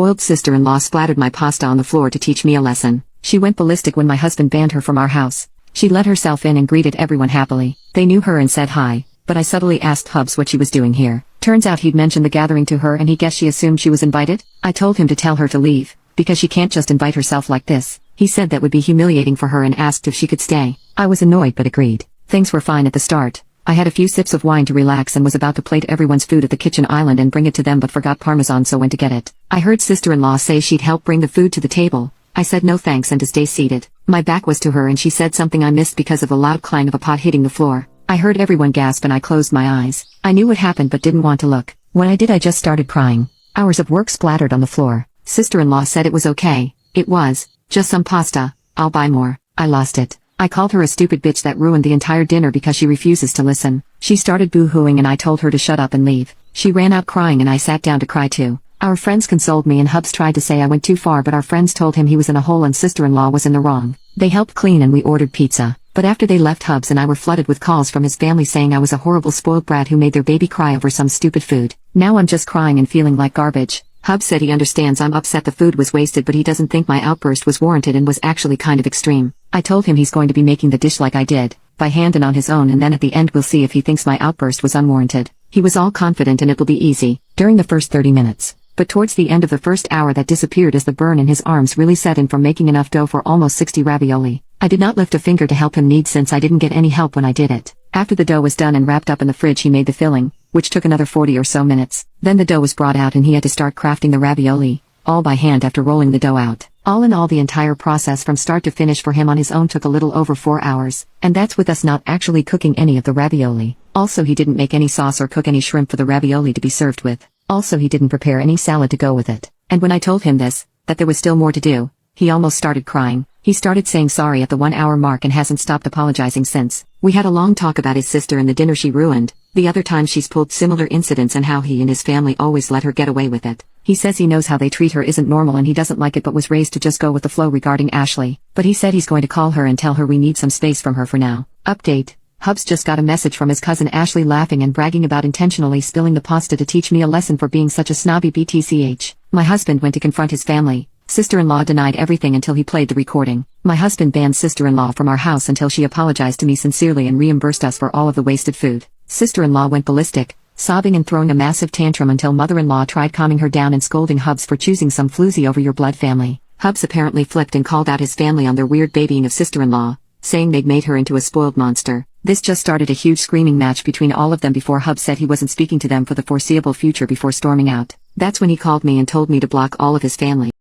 Spoiled sister-in-law splattered my pasta on the floor to teach me a lesson. She went ballistic when my husband banned her from our house. She let herself in and greeted everyone happily. They knew her and said hi, but I subtly asked Hubs what she was doing here. Turns out he'd mentioned the gathering to her and he guessed she assumed she was invited. I told him to tell her to leave, because she can't just invite herself like this. He said that would be humiliating for her and asked if she could stay. I was annoyed but agreed. Things were fine at the start. I had a few sips of wine to relax and was about to plate everyone's food at the kitchen island and bring it to them but forgot Parmesan, so went to get it. I heard sister-in-law say she'd help bring the food to the table. I said no thanks and to stay seated. My back was to her and she said something I missed because of the loud clang of a pot hitting the floor. I heard everyone gasp and I closed my eyes. I knew what happened but didn't want to look. When I did, I just started crying. Hours of work splattered on the floor. Sister-in-law said it was okay. It was just some pasta. I'll buy more. I lost it. I called her a stupid bitch that ruined the entire dinner because she refuses to listen. She started boo-hooing and I told her to shut up and leave. She ran out crying and I sat down to cry too. Our friends consoled me and Hubs tried to say I went too far, but our friends told him he was in a hole and sister-in-law was in the wrong. They helped clean and we ordered pizza. But after they left, Hubs and I were flooded with calls from his family saying I was a horrible spoiled brat who made their baby cry over some stupid food. Now I'm just crying and feeling like garbage. Hubs said he understands I'm upset the food was wasted, but he doesn't think my outburst was warranted and was actually kind of extreme. I told him he's going to be making the dish like I did, by hand and on his own, and then at the end we'll see if he thinks my outburst was unwarranted. He was all confident and it'll be easy, during the first 30 minutes. But towards the end of the first hour that disappeared as the burn in his arms really set in from making enough dough for almost 60 ravioli. I did not lift a finger to help him knead since I didn't get any help when I did it. After the dough was done and wrapped up in the fridge, he made the filling, which took another 40 or so minutes. Then the dough was brought out and he had to start crafting the ravioli, all by hand after rolling the dough out. All in all, the entire process from start to finish for him on his own took a little over 4 hours, and that's with us not actually cooking any of the ravioli. Also, he didn't make any sauce or cook any shrimp for the ravioli to be served with. Also, he didn't prepare any salad to go with it. And when I told him this, that there was still more to do, he almost started crying. He started saying sorry at the 1 hour mark and hasn't stopped apologizing since. We had a long talk about his sister and the dinner she ruined, the other time she's pulled similar incidents, and how he and his family always let her get away with it. He says he knows how they treat her isn't normal and he doesn't like it, but was raised to just go with the flow regarding Ashley. But he said he's going to call her and tell her we need some space from her for now. Update. Hubs just got a message from his cousin Ashley laughing and bragging about intentionally spilling the pasta to teach me a lesson for being such a snobby BTCH. My husband went to confront his family. Sister-in-law denied everything until he played the recording. My husband banned sister-in-law from our house until she apologized to me sincerely and reimbursed us for all of the wasted food. Sister-in-law went ballistic, sobbing and throwing a massive tantrum until mother-in-law tried calming her down and scolding Hubs for choosing some floozy over your blood family. Hubs apparently flipped and called out his family on their weird babying of sister-in-law, saying they'd made her into a spoiled monster. This just started a huge screaming match between all of them before Hubs said he wasn't speaking to them for the foreseeable future before storming out. That's when he called me and told me to block all of his family.